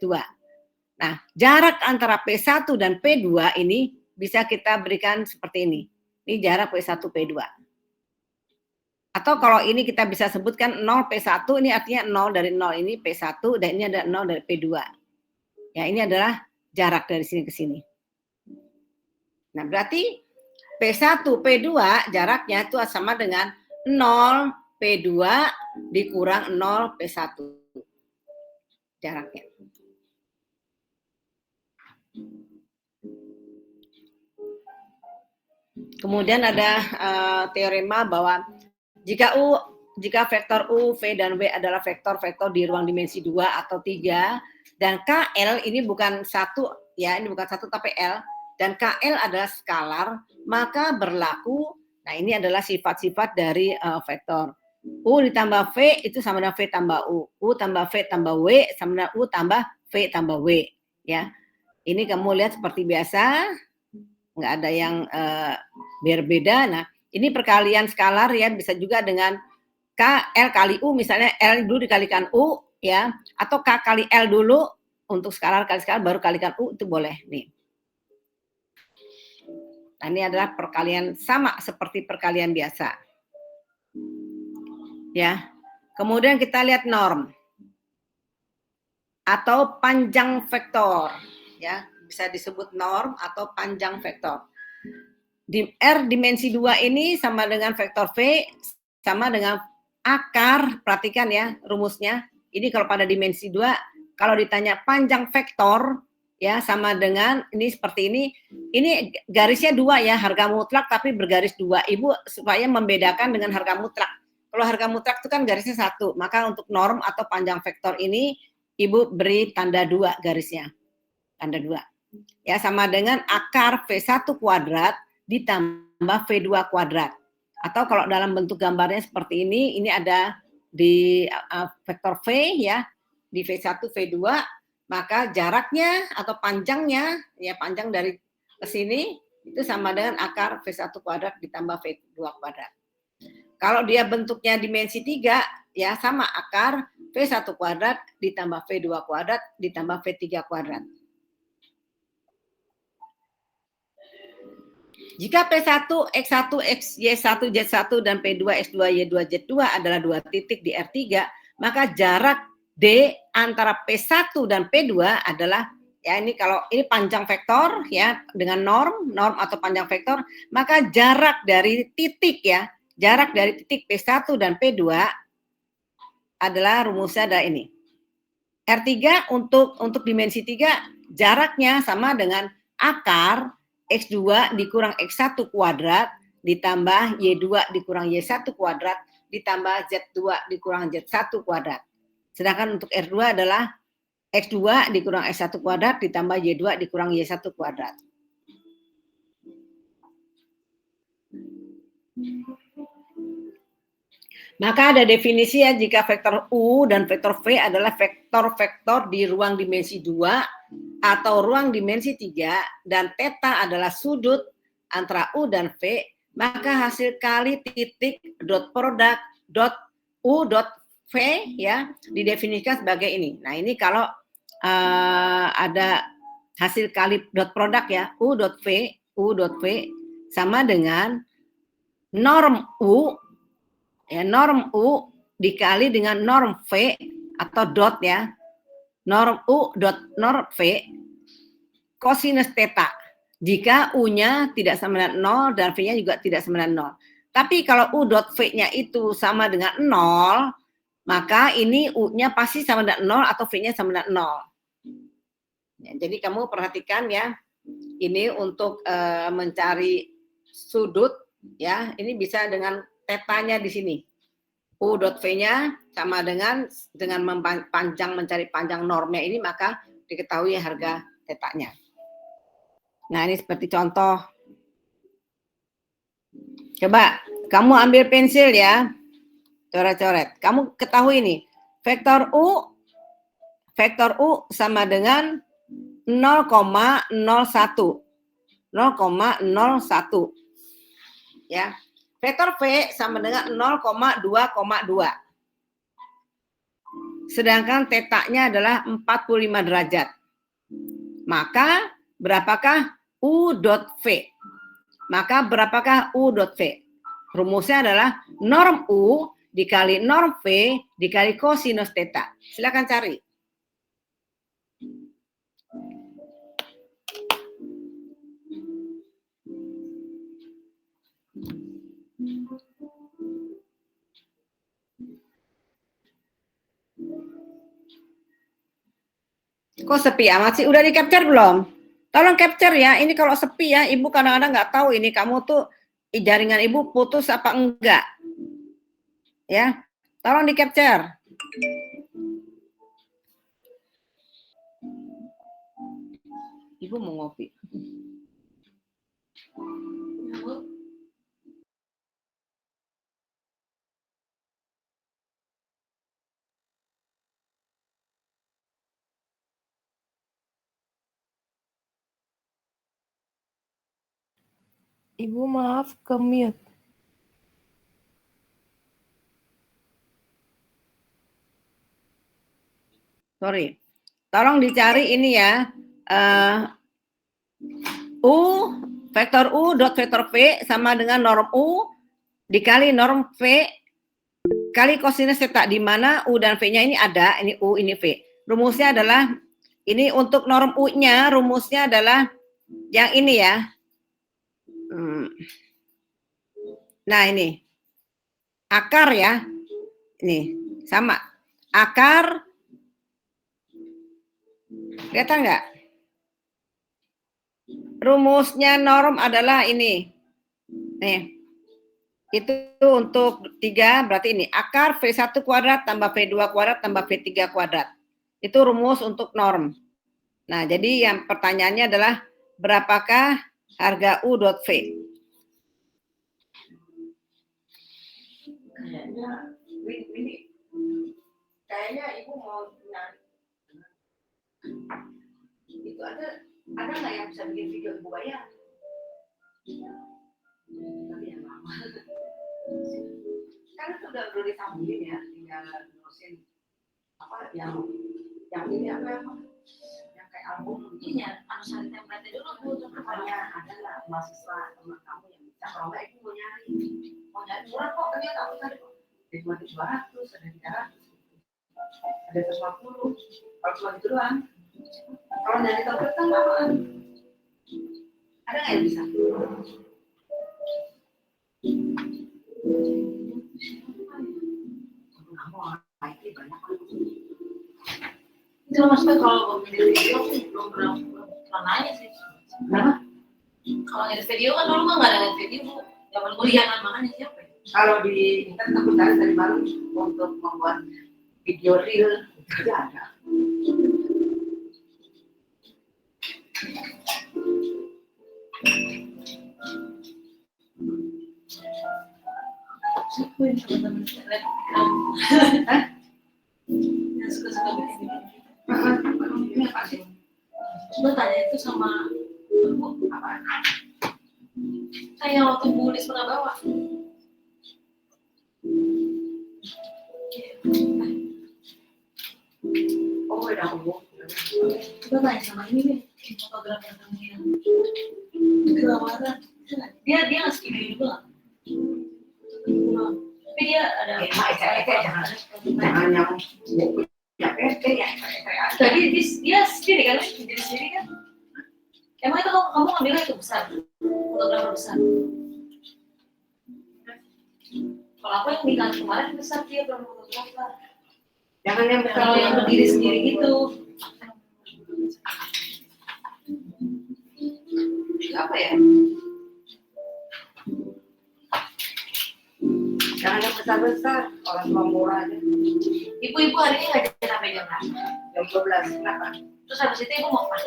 Z2. Nah, jarak antara P1 dan P2 ini bisa kita berikan seperti ini. Ini jarak P1, P2. Atau kalau ini kita bisa sebutkan 0 P1, ini artinya 0 dari 0 ini P1, dan ini ada 0 dari P2. Ya, ini adalah jarak dari sini ke sini. Nah, berarti P1, P2 jaraknya itu sama dengan 0 P2 dikurang 0 P1 jaraknya. Kemudian ada teorema bahwa jika vektor U, V, dan W adalah vektor-vektor di ruang dimensi 2 atau 3, dan KL ini bukan satu, ya, ini bukan satu tapi L, dan KL adalah skalar, maka berlaku, nah ini adalah sifat-sifat dari vektor. U ditambah V itu sama dengan V tambah U tambah V tambah W sama dengan U tambah V tambah W. Ya, ini kamu lihat seperti biasa, nggak ada yang berbeda. Nah, ini perkalian skalar ya, bisa juga dengan L kali U, misalnya L dulu dikalikan U ya, atau K kali L dulu untuk skalar kali skalar baru kalikan U, itu boleh nih. Nah, ini adalah perkalian sama seperti perkalian biasa. Ya. Kemudian kita lihat norm atau panjang vektor, ya, bisa disebut norm atau panjang vektor. Di R dimensi 2 ini sama dengan vektor V sama dengan akar, perhatikan ya rumusnya. Ini kalau pada dimensi 2, kalau ditanya panjang vektor ya sama dengan ini seperti ini garisnya 2 ya, harga mutlak tapi bergaris 2. Ibu supaya membedakan dengan harga mutlak. Kalau harga mutlak itu kan garisnya 1, maka untuk norm atau panjang vektor ini Ibu beri tanda 2 garisnya. Tanda 2. Ya, sama dengan akar V1 kuadrat ditambah V2 kuadrat. Atau kalau dalam bentuk gambarnya seperti ini ada di vektor V ya, di V1 V2, maka jaraknya atau panjangnya ya, panjang dari ke sini itu sama dengan akar V1 kuadrat ditambah V2 kuadrat. Kalau dia bentuknya dimensi 3 ya, sama akar V1 kuadrat ditambah V2 kuadrat ditambah V3 kuadrat. Jika P1, X1, XY1, Z1, dan P2, X2, Y2, Z2 adalah 2 titik di R3, maka jarak D antara P1 dan P2 adalah, ya ini kalau ini panjang vektor ya, dengan norm atau panjang vektor, maka jarak dari titik ya, jarak dari titik P1 dan P2 adalah rumusnya adalah ini. R3 untuk dimensi 3 jaraknya sama dengan akar X2 dikurang X1 kuadrat ditambah Y2 dikurang Y1 kuadrat ditambah Z2 dikurang Z1 kuadrat. Sedangkan untuk R2 adalah X2 dikurang X1 kuadrat ditambah Y2 dikurang Y1 kuadrat. Maka ada definisi ya, jika vektor U dan vektor V adalah vektor-vektor di ruang dimensi 2 atau ruang dimensi 3 dan theta adalah sudut antara U dan V, maka hasil kali titik dot produk dot U dot V ya didefinisikan sebagai ini. Nah, ini kalau ada hasil kali dot produk ya, U dot V sama dengan norm U ya, norm U dikali dengan norm V atau dot ya, norm U dot norm V kosinus theta jika U-nya tidak sama dengan 0 dan V-nya juga tidak sama dengan 0. Tapi kalau U dot V-nya itu sama dengan 0, maka ini U-nya pasti sama dengan 0 atau V-nya sama dengan 0. Ya, jadi kamu perhatikan ya, ini untuk mencari sudut ya, ini bisa dengan tetanya di sini. U dot V-nya sama dengan mencari panjang normnya ini, maka diketahui harga tetanya. Nah, ini seperti contoh. Coba kamu ambil pensil ya, coret-coret. Kamu ketahui nih, vektor U sama dengan 0,01. 0,01. Ya. Vektor V sama dengan 0,2,2. sedangkan tetanya adalah 45 derajat. Maka berapakah U dot V? Maka berapakah U dot V? Rumusnya adalah norm U dikali norm V dikali kosinus theta. Silakan cari. Kok sepi amat sih? Udah di capture belum? Tolong capture ya. Ini kalau sepi ya, ibu kadang-kadang nggak tahu ini kamu tuh jaringan ibu putus apa enggak. Ya, tolong di capture. Ibu mau ngopi. Ibu maaf ke mute. Sorry. Tolong dicari ini ya. U vektor U dot vektor V sama dengan norm U dikali norm V kali kosinus theta, di mana U dan V-nya ini ada, ini U, ini V. Rumusnya adalah ini untuk norm U-nya, rumusnya adalah yang ini ya. Nah, ini akar ya. Ini sama. Akar kelihatan nggak? Rumusnya norm adalah ini. Nih. Itu untuk 3 berarti ini akar V1 kuadrat tambah V2 kuadrat tambah V3 kuadrat. Itu rumus untuk norm. Nah, jadi yang pertanyaannya adalah berapakah harga U dot V? Kayaknya ibu mau nyari. Itu ada nggak yang bisa bikin video ibu bayar? Tapi yang lama. Kan itu udah disambungin ya, tinggal terusin apa yang ini apa yang kayak album ini ya, harus cari template dulu tuh. Makanya ada nggak mahasiswa teman kamu yang bisa, kalau nggak ibu mau nyari murah kok, ternyata aku tadi cuma 200, ada 300, ada 150. Kalau cuma itu doang, kalau nyari template kan lamaan. Ada nggak yang bisa? Itu maksudnya kalau ngedit video belum pernah nanya sih. Kenapa? Kalau ngedit video kan dulu mah nggak ada ngedit video, Bu. Zaman kuliah kan, makanya siapa ya? Kalau di internet aku cari dari baru untuk membuat video reel itu ada. Siapa yang teman-teman internet? Yang suka-suka bikin video. Ini apa sih? Coba tanya itu sama Bu, apa? Kayak waktu Bu Lis pernah bawa. Oh, udah Bu. Coba tanya sama ini nih, fotografer kamu yang kelawaran. Dia nggak video juga nggak? Tapi dia ada. Jangan yang ya PT ya. Tadi dia sendiri kan, diri sendiri kan. Emang itu kamu ngambilnya itu besar, fotografer besar. Kalau aku yang nikah kemarin besar, dia belum fotografer. Jangan yang besar, Kalau yang berdiri sendiri gitu. Apa ya? Jangan yang besar-besar, kalau cuma murah aja. Ibu-ibu hari ini nggak jadi sampai jam berapa? Jam 12, kenapa? Terus habis itu ibu mau apa?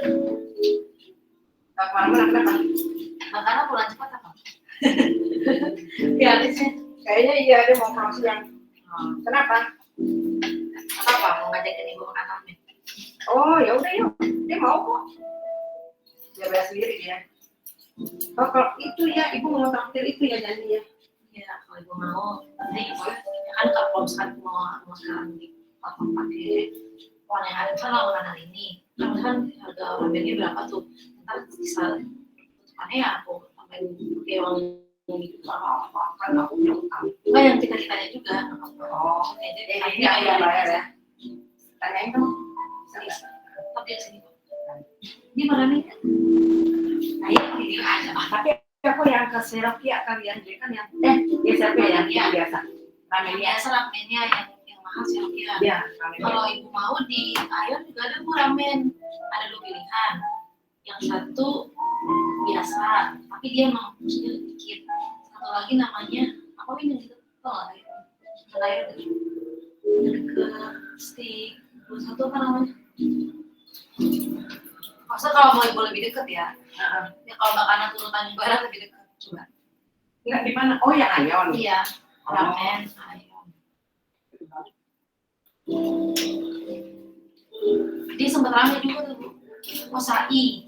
Tak kemana-mana, kenapa? Makanya pulang cepat apa? Ya habisnya. Kayaknya iya, dia mau langsung yang kenapa? Apa mau ngajakin ibu makan apa? Oh, ya udah yuk. Dia mau kok. Dia bayar sendiri dia. Oh, kalau itu ya, ibu mau traktir itu ya janji ya. Ya kalau ibu mau, nanti ibu ya kan kalau misalkan mau sekarang atau pakai warna yang ada misalnya makanan ini. Kan harga ramennya berapa tuh? Ntar bisa tutupannya ya aku tambahin pakai wangi gitu sama apa kan aku punya utang. Enggak yang kita tanya juga. Oh, jadi ini ayah bayar ya. Tanyain dong. Tapi di sini. Ini mana nih? Ayo pilih aja. Tapi aku yang ke Serokia kalian jadi kan yang ya siapa yang biasa. Ramen biasa ramennya yang mahal Serokia. Iya. Kalau ibu mau di Ayon juga ada bu ramen. Ada 2 pilihan. Yang satu biasa, tapi dia mau sedikit. Satu lagi namanya apa ini gitu? Oh, air ke stick. Terus satu apa namanya? Maksudnya kalau mau ibu lebih deket ya, ya kalau makanan turunan barat lebih deket coba. Enggak di mana? Oh yang Ayon. Iya, ramen Ayon. Dia sempat rame juga tuh bu. Oh sai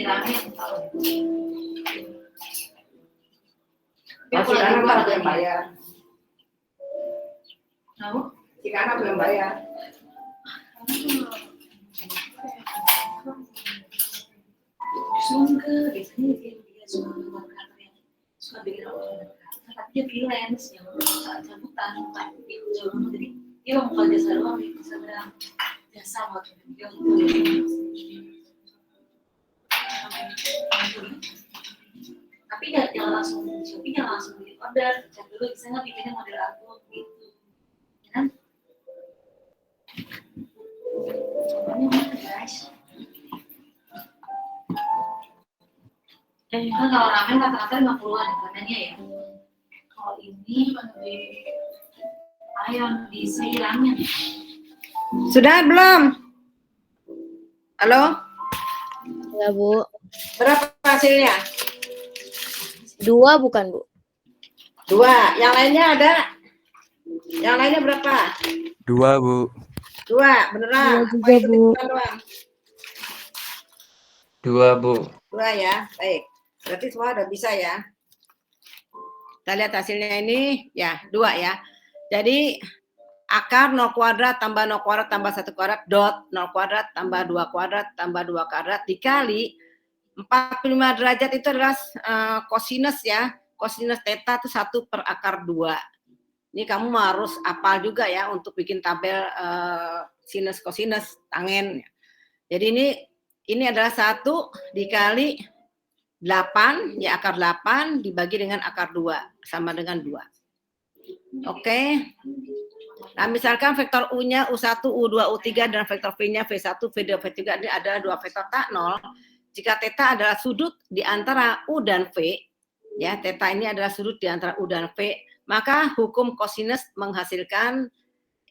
ramen tahu. Ya kalau ada juga belum bayar. Tahu? Cikana belum bayar. Sungguh biasanya dia suka menggunakan yang suka bikin orang tapi dia freelance yang saat cabutan tapi jauh jadi dia mau kerja jasa doang bisa bilang jasa buat video tapi jangan langsung Shopee jangan langsung beli order cek dulu bisa nggak bikinnya model aku gitu kan ini mana guys. Dan juga kalau ramen rata-rata 50-an ramennya ya. Kalau ini di Ayon di Seiramnya. Sudah belum? Halo? Ya, Bu. Berapa hasilnya? 2 bukan, Bu? 2. Yang lainnya ada? Yang lainnya berapa? 2, Bu. 2, beneran? 2 juga, Bu. 2, Bu. 2 ya, baik. Berarti semua udah bisa ya. Kita lihat hasilnya ini, ya 2 ya. Jadi akar 0 kuadrat tambah 0 kuadrat tambah 1 kuadrat dot 0 kuadrat tambah 2 kuadrat tambah 2 kuadrat dikali 45 derajat itu adalah kosinus ya. Kosinus theta itu 1 per akar 2. Ini kamu harus hafal juga ya untuk bikin tabel sinus kosinus tangen. Jadi ini adalah 1 dikali 8, ya akar 8 dibagi dengan akar 2, sama dengan 2. Oke. Nah, misalkan vektor U-nya U1, U2, U3, dan vektor V-nya V1, V2, V3, ini adalah 2 vektor tak 0. Jika theta adalah sudut di antara U dan V, ya, theta ini adalah sudut di antara U dan V, maka hukum kosinus menghasilkan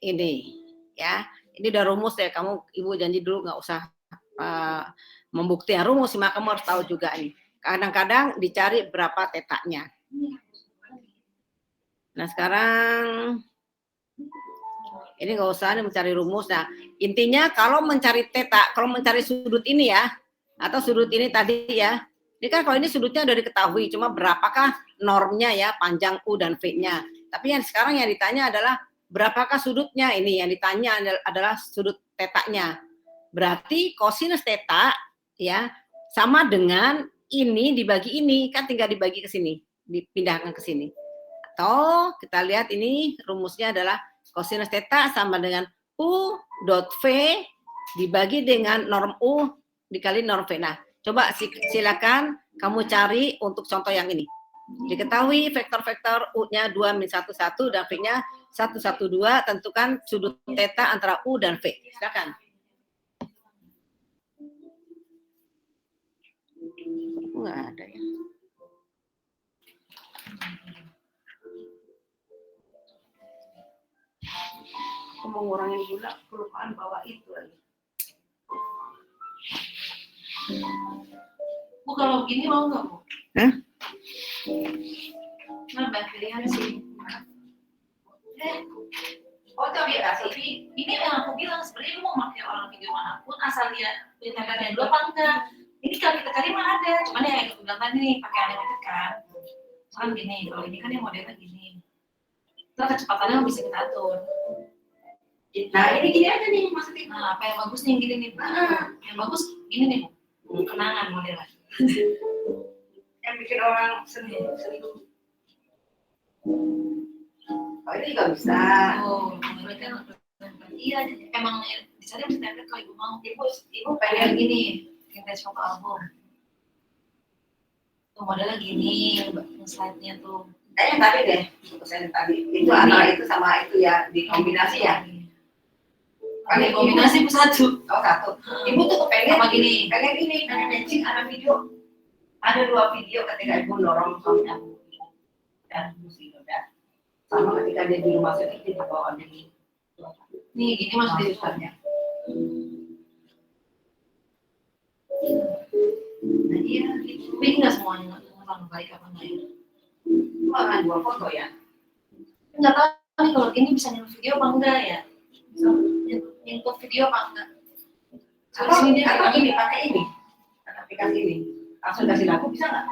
ini, ya. Ini udah rumus ya, kamu Ibu janji dulu nggak usah membuktikan rumus, maka kamu harus tahu juga nih. Kadang-kadang dicari berapa tetanya. Nah sekarang ini nggak usah nih mencari rumus. Nah intinya kalau mencari teta, kalau mencari sudut ini ya, atau sudut ini tadi ya, ini kan kalau ini sudutnya udah diketahui, cuma berapakah normnya ya panjang U dan V-nya. Tapi yang sekarang yang ditanya adalah berapakah sudutnya, ini yang ditanya adalah sudut tetanya. Berarti kosinus theta ya sama dengan ini dibagi ini, kan tinggal dibagi ke sini, dipindahkan ke sini. Atau kita lihat ini rumusnya adalah kosinus theta sama dengan U dot V dibagi dengan norm U dikali norm V. Nah, coba silakan kamu cari untuk contoh yang ini. Diketahui vektor-vektor U-nya 2 min 1, 1 dan V-nya 1, 1, 2, tentukan sudut theta antara U dan V. Silakan. Nggak ada ya. Aku mau ngurangin gula, kelupaan bawa itu lagi. Bu kalau begini mau nggak Bu? Hah? Nah, banyak pilihan sih. Oh tapi ini yang aku bilang sebenarnya mau pakai orang video manapun asal dia punya tempelnya dulu apa enggak? Ini kalau kita cari mah ada, cuman yang aku bilang tadi nih pakai animated kan. Kan gini, kalau ini kan yang modelnya gini. kecepatannya bisa kita atur. Nah, ini gini aja nih maksudnya. Nah, apa yang bagus nih gini nih, yang bagus gini nih, kenangan modelnya. Yang bikin orang sendu. Oh, ini juga bisa. Oh, berarti kan iya, emang di sana bisa template kalau ibu mau. Ibu Pengen pengen gini, vintage foto album. Tuh modelnya gini, slide-nya tuh. Kayaknya tadi deh, saya tadi. Itu antara itu sama itu ya, dikombinasi ya. Pakai kombinasi itu satu. Oh, satu. Ibu tuh pengen Sama gini. pengen matching ada video. Ada 2 video ketika ibu dorong suami aku. Dan musik udah. Sama ketika dia di rumah sakit dia dibawa ini. Nih, gini mas di Maksudnya. Nah, iya gitu. Tapi nggak semuanya nggak baik apa enggak ya? Malah 2 foto ya. Nggak tahu nih kalau ini bisa nyentuh video apa enggak ya? Bisa nyentuh video apa enggak? Soalnya sini dia Atau ini pakai ini. Aplikasi ini. Langsung kasih lagu bisa nggak?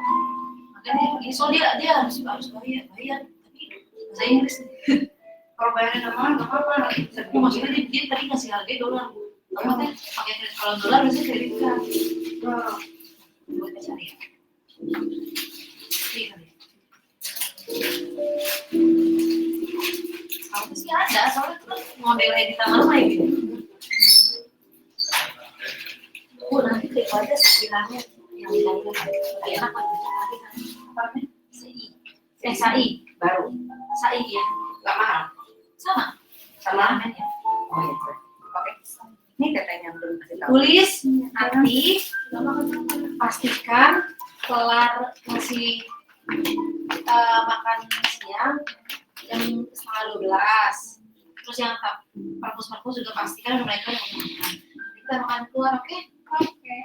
makanya ini soalnya dia harus bayar. Tapi bahasa Inggris nih. Kalau bayarin sama nggak apa-apa. Nanti bisa Tapi maksudnya dia tadi ngasih harga $. Apa teh pakai kredit kalau $, biasanya kredit card. Buat cari ya. Iya. Kalau sih ada, soalnya itu kan modelnya di tangan rumah gitu. Nanti klik aja sekiranya yang ditanya kayak enak apa namanya? SAI baru. SAI ya. Nggak mahal. Sama namanya. Oh iya. Oke. Ini tetenya belum kasih tahu. Tulis nanti pastikan kelar ngasih makan siang jam 11:30. Terus yang perpus juga pastikan mereka yang makan. Kita makan keluar, oke? Oke.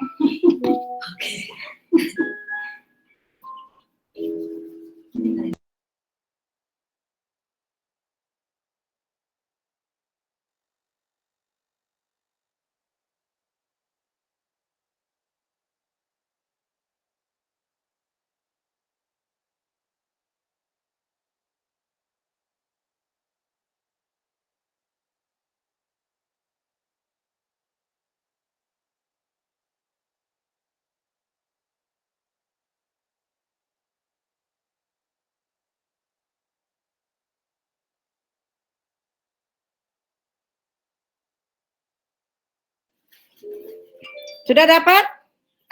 Sudah dapat?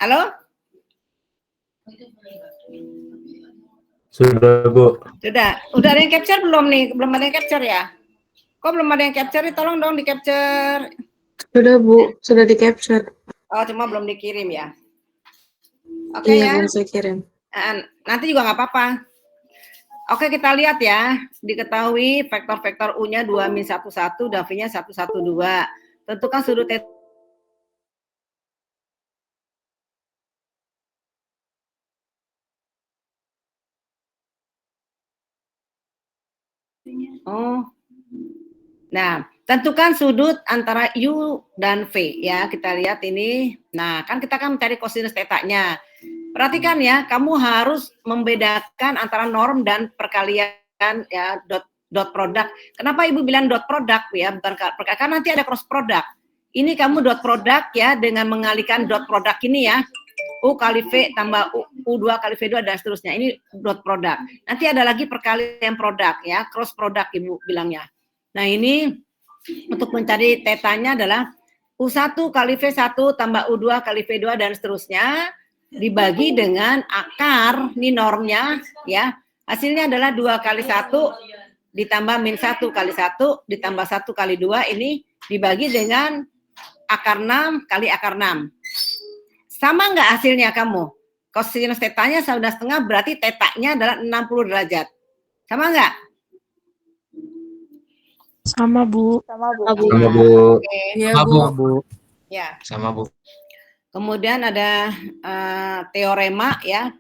Halo? Sudah, Bu. Sudah. Udah ada yang capture belum nih? Belum ada yang capture ya? Kok belum ada yang capture? Tolong dong di capture. Sudah Bu, sudah di capture. Oh, cuma belum dikirim ya? Oke Iya, ya. belum saya kirim. Nanti juga nggak apa-apa. Oke, kita lihat ya. Diketahui vektor-vektor U-nya 2-1,1 dan V-nya 1,1,2. Tentukan sudut θ. Oh. Nah, tentukan sudut antara U dan V ya. Kita lihat ini. Nah, kan kita kan mencari kosinus θ-nya. Perhatikan ya, kamu harus membedakan antara norm dan perkalian ya, dot product. Kenapa Ibu bilang dot product ya, bukan perkalian, karena nanti ada cross product. Ini kamu dot product ya dengan mengalihkan dot product ini ya. U kali V tambah U2 kali V2 dan seterusnya. Ini dot product. Nanti ada lagi perkalian produk ya, cross product Ibu bilangnya. Nah, ini untuk mencari θ-nya adalah U1 kali V1 tambah U2 kali V2 dan seterusnya dibagi dengan akar, ini normnya ya. Hasilnya adalah 2 kali 1 ditambah min 1 kali 1 ditambah 1 kali 2 ini dibagi dengan akar 6 kali akar 6. Sama nggak hasilnya kamu? Kosinus θ-nya 1,5 berarti θ-nya adalah 60 derajat. Sama nggak? Sama Bu. Sama, Bu. Oke. Iya Sama, Bu. Bu. Ya. Sama, Bu. Kemudian ada teorema ya.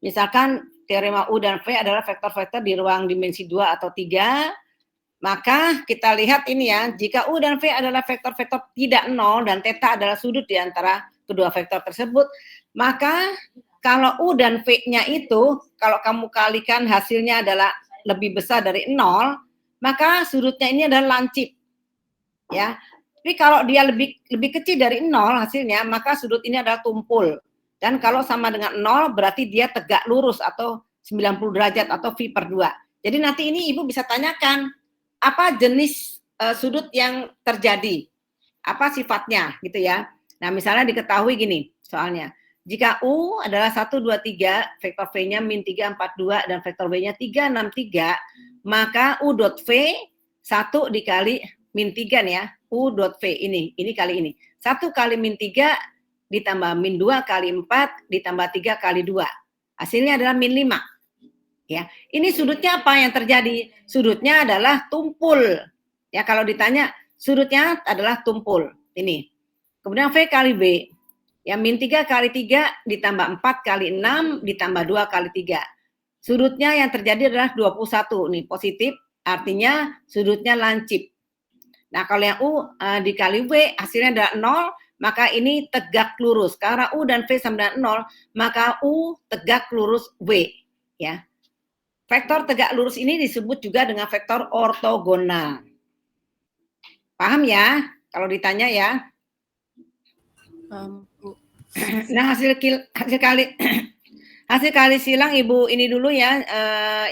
Misalkan teorema U dan V adalah vektor-vektor di ruang dimensi 2 atau 3. Maka kita lihat ini ya, jika U dan V adalah vektor-vektor tidak nol dan θ adalah sudut di antara kedua vektor tersebut, maka kalau U dan V-nya itu, kalau kamu kalikan hasilnya adalah lebih besar dari 0, maka sudutnya ini adalah lancip. Ya. Tapi kalau dia lebih kecil dari 0 hasilnya, maka sudut ini adalah tumpul. Dan kalau sama dengan 0 berarti dia tegak lurus atau 90 derajat atau V/2. Jadi nanti ini Ibu bisa tanyakan apa jenis sudut yang terjadi, apa sifatnya gitu ya. Nah misalnya diketahui gini soalnya, jika U adalah 1, 2, 3, vektor V-nya min 3, 4, 2, dan vektor V-nya 3, 6, 3, maka U dot V 1 dikali min 3 nih ya, U dot V ini kali ini. 1 kali min 3 ditambah min 2 kali 4 ditambah 3 kali 2. Hasilnya adalah min 5. Ya, ini sudutnya apa yang terjadi? Sudutnya adalah tumpul. Ya, kalau ditanya sudutnya adalah tumpul. Ini. Kemudian V kali B. Ya, min 3 kali 3 ditambah 4 kali 6 ditambah 2 kali 3. Sudutnya yang terjadi adalah 21 nih, positif, artinya sudutnya lancip. Nah, kalau yang U dikali W hasilnya adalah 0, maka ini tegak lurus. Karena U dan V sama dengan 0, maka U tegak lurus W. Ya. Vektor tegak lurus ini disebut juga dengan vektor ortogonal. Paham ya? Kalau ditanya ya. Bu. Nah, hasil kali silang Ibu ini dulu ya.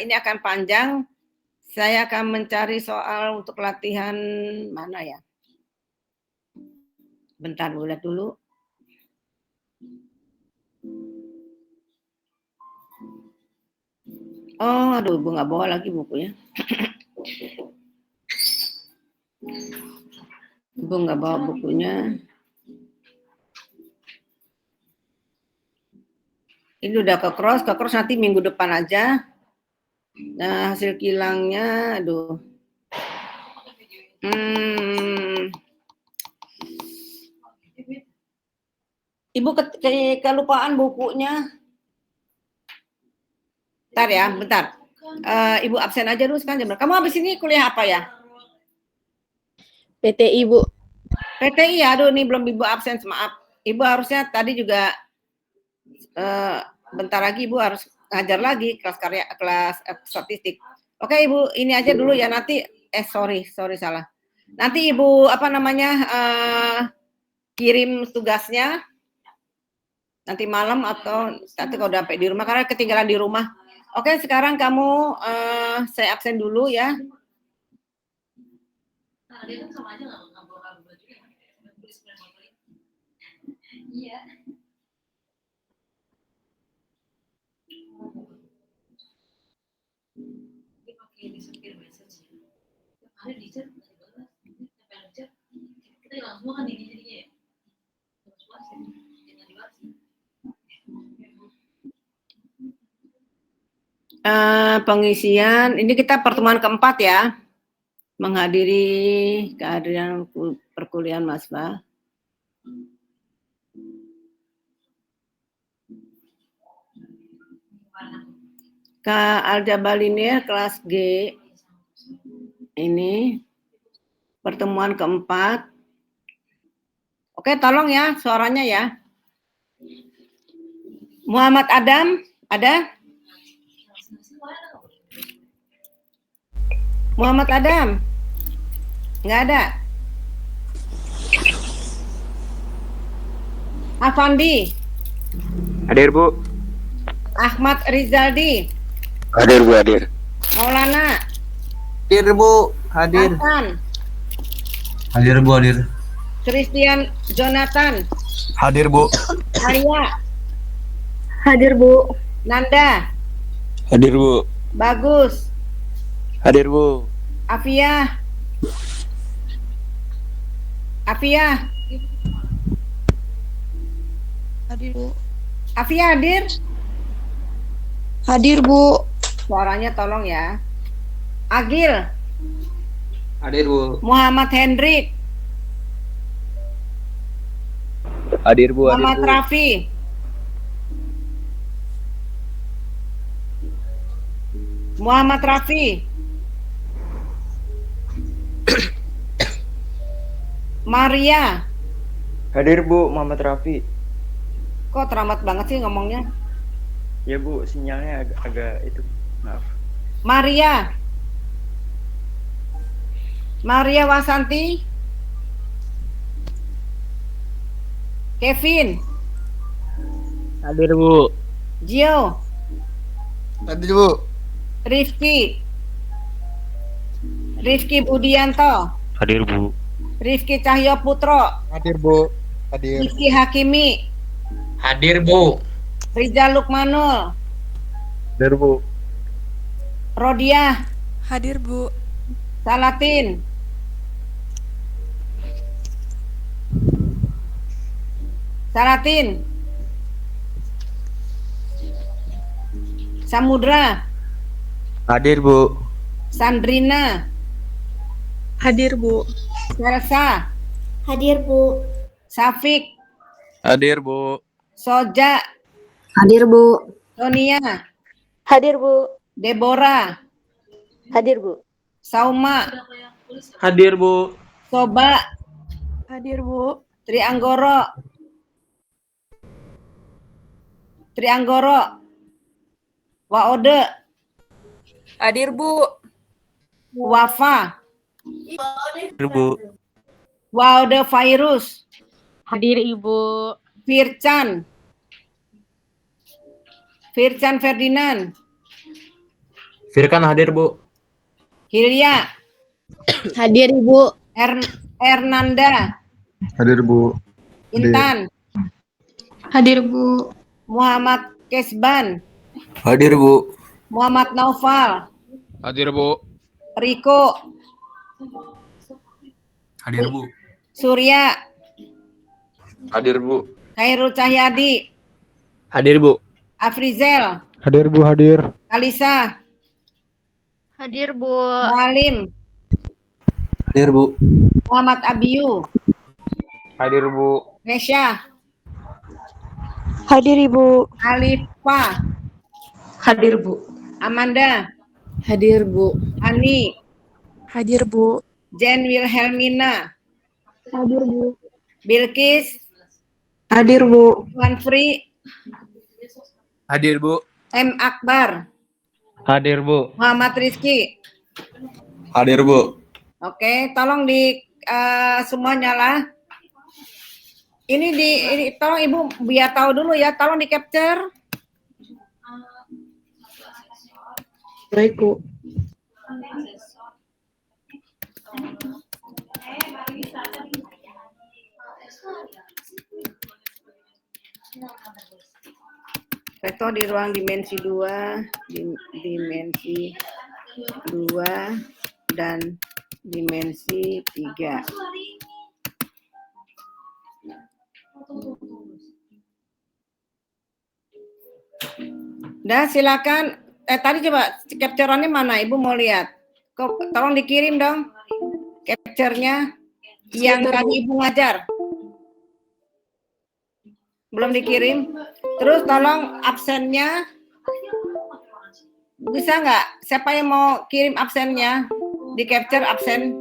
Ini akan panjang. Saya akan mencari soal untuk latihan mana ya? Bentar, Bu, lihat dulu. Oh, aduh, Ibu nggak bawa lagi bukunya. Ibu nggak bawa bukunya. Ini udah ke cross nanti minggu depan aja. Nah, hasil kilangnya, aduh. Ibu kelupaan bukunya. Bentar ya, bentar. Ibu absen aja dulu sekarang. Kamu habis ini kuliah apa ya? PTI, Bu. PTI, aduh ini belum Ibu absen, maaf. Ibu harusnya tadi juga bentar lagi Ibu harus ngajar lagi kelas statistik. Oke Ibu, ini aja dulu ya nanti. Sorry salah. Nanti Ibu kirim tugasnya nanti malam atau nanti kalau udah sampai di rumah karena ketinggalan di rumah. Oke, sekarang kamu saya absen dulu ya. Nah, dia kan sama aja nggak bawa baju ya. Iya. Dia pakai disepir message. Ada di chat, sampai di chat. Kita hilang semua kan ini jadinya ya. Pengisian, ini kita pertemuan keempat ya, menghadiri kehadiran perkuliahan Masba. Aljabar linear kelas G, ini pertemuan keempat. Oke, tolong ya suaranya ya. Muhammad Adam, ada? Muhammad Adam? Nggak ada. Afandi? Hadir, Bu. Ahmad Rizaldi? Hadir, Bu, hadir. Maulana? Hadir, Bu. Hadir. Hasan? Hadir, Bu, hadir. Christian Jonathan? Hadir, Bu. Arya? Hadir, Bu. Nanda? Hadir, Bu. Bagus? Hadir, Bu. Afia? Afia? Hadir, Bu. Afia hadir? Hadir, Bu. Suaranya tolong ya. Agil? Hadir, Bu. Muhammad Hendrik? Hadir, Bu. Hadir, Muhammad Bu. Rafi? Muhammad Rafi? Maria? Hadir, Bu. Muhammad Rafi. Kok teramat banget sih ngomongnya? Ya, Bu. Sinyalnya agak itu. Maaf. Maria? Maria Wasanti. Kevin. Hadir, Bu. Gio. Hadir, Bu. Rifki. Rifki Budianto. Hadir, Bu. Rifki Cahyo Putro. Hadir, Bu. Hadir. Rifki Hakimi. Hadir, Bu. Rizal Lukmanul. Hadir, Bu. Rodiah. Hadir, Bu. Salatin. Salatin. Samudra. Hadir, Bu. Sandrina. Hadir, Bu. Selsa. Hadir, Bu. Safik. Hadir, Bu. Soja. Hadir, Bu. Sonia. Hadir, Bu. Deborah. Hadir, Bu. Sauma. Hadir, Bu. Soba. Hadir, Bu. Trianggoro. Trianggoro. Waode. Hadir, Bu. Wafa. Hadir, Bu. Waode Virus. Hadir, Ibu. Fircan. Fircan Ferdinand. Firkan hadir, Bu. Hilya. Hadir, Ibu. Hernanda. Hadir, Bu. Intan. Hadir, Bu. Muhammad Kesban. Hadir, Bu. Muhammad Naufal. Hadir, Bu. Riko. Hadir, Bu. Surya. Hadir, Bu. Khairul Cahyadi. Hadir, Bu. Afrizel. Hadir, Bu. Hadir. Alisa. Hadir, Bu. Salim. Hadir, Bu. Muhammad Abiyu. Hadir, Bu. Nesya. Hadir, Ibu. Alifa. Hadir, Bu. Amanda. Hadir, Bu. Ani. Hadir, Bu. Jen Wilhelmina. Hadir, Bu. Bilkis. Hadir, Bu. Tuan Free. Hadir, Bu. M. Akbar. Hadir, Bu. Muhammad Rizki. Hadir, Bu. Oke, tolong di semuanya lah. Ini tolong Ibu biar tahu dulu ya, tolong di capture. Baik, Bu. Vektor di ruang dimensi 2, dimensi 2 dan dimensi 3. Dah silakan. Tadi coba capture-annya mana? Ibu mau lihat. Kok tolong dikirim dong capture-nya yang tadi Ibu ngajar. Belum dikirim. Terus tolong absennya bisa nggak? Siapa yang mau kirim absennya? Di capture absen.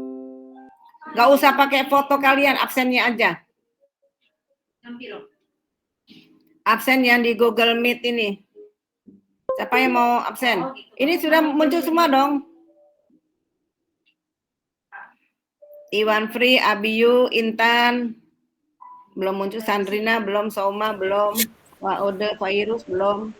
Nggak usah pakai foto kalian, absennya aja. Absen yang di Google Meet ini. Siapa yang mau absen? Ini sudah muncul semua dong. Iwan Free, Abiyu, Intan, belum muncul. Sandrina belum, Sauma belum, Waode Virus belum.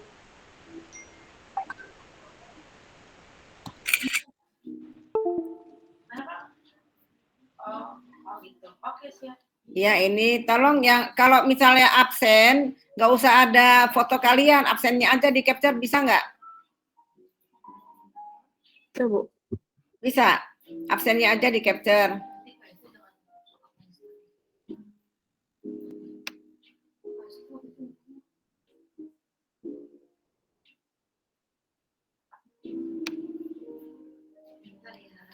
Ya ini tolong yang kalau misalnya absen nggak usah ada foto kalian, absennya aja di capture, bisa nggak? Bisa, Bu. Bisa, absennya aja di capture.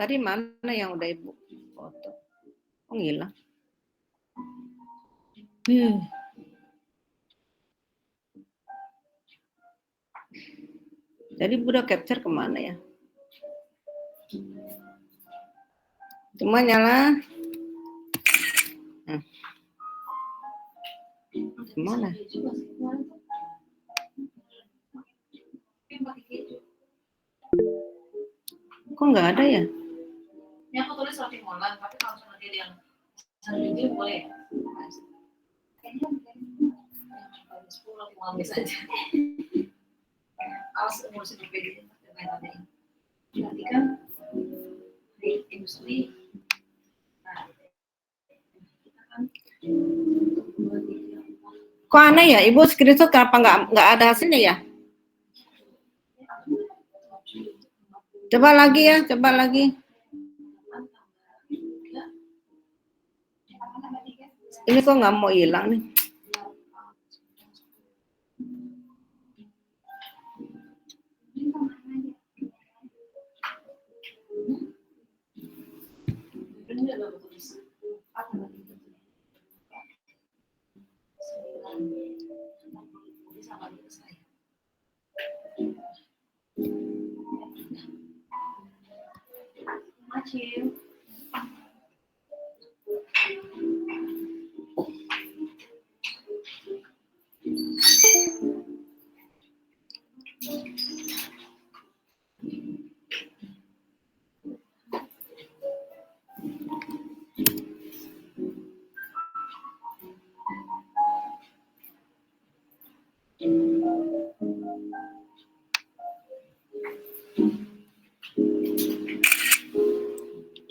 Tadi mana yang udah Ibu foto? Oh hilang. Jadi udah capture kemana ya? Cuma nyala. Kemana? Kok nggak ada ya? Ini aku tulis roti molar. ini boleh ya? Coba 10 15 aja. Awas ngurusin PPD ini. Nanti kan di industri. Nah, kita kan Kok aneh ya, Ibu screenshot kenapa nggak ada hasilnya ya? Coba lagi ya, coba lagi. Ini kok nggak mau hilang nih. Macam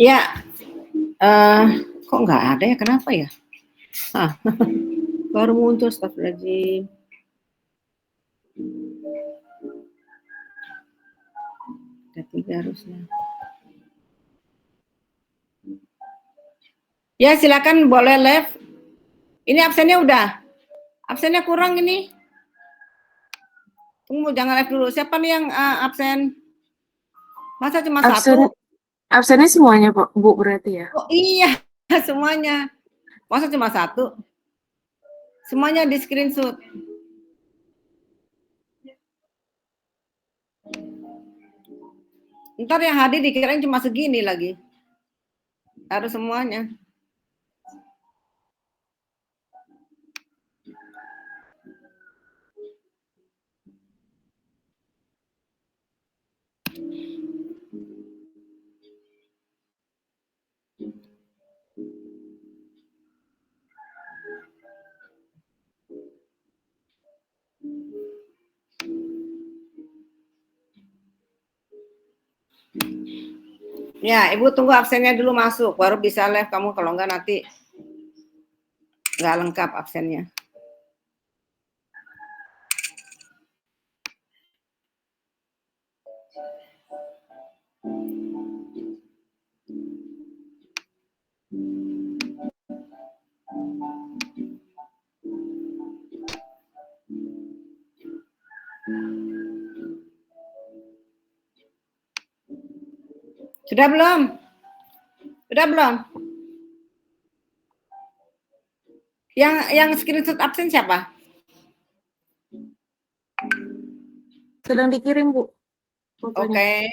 Ya, kok nggak ada ya? Kenapa ya? Baru muncul, astagfirullahaladzim. Ada 3 harusnya. Ya, silakan boleh live. Ini absennya udah. Absennya kurang ini. Tunggu, jangan live dulu. Siapa nih yang absen? Masa cuma satu? Absennya semuanya, Bu, berarti ya? Oh iya, semuanya. Masa cuma satu? Semuanya di screenshot. Ntar yang hadir dikirain cuma segini lagi. Harus semuanya. Ya, Ibu tunggu absennya dulu masuk, baru bisa live kamu. Kalau enggak nanti nggak lengkap absennya. Sudah belum? Sudah belum? Yang screenshot absen siapa? Sedang dikirim, Bu. Oke.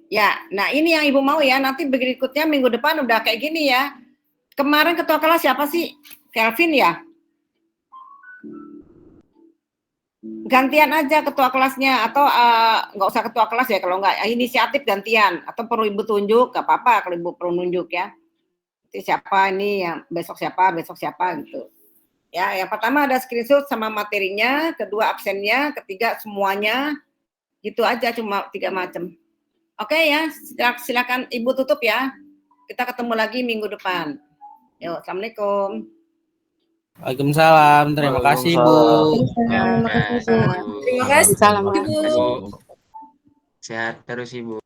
Ya, nah ini yang Ibu mau ya. Nanti berikutnya minggu depan udah kayak gini ya. Kemarin ketua kelas siapa sih? Kelvin ya? Gantian aja ketua kelasnya, atau nggak usah ketua kelas ya, kalau nggak inisiatif gantian, atau perlu Ibu tunjuk, nggak apa-apa kalau Ibu perlu nunjuk ya. Jadi siapa ini yang besok siapa gitu. Ya, yang pertama ada screenshot sama materinya, kedua absennya, ketiga semuanya, gitu aja, cuma 3 macam. Oke ya, silakan Ibu tutup ya. Kita ketemu lagi minggu depan. Yuk, assalamualaikum. Waalaikumsalam. Terima kasih, Bu. Terima kasih, Bu. Terima kasih. Salam, Ibu. Sehat terus Ibu.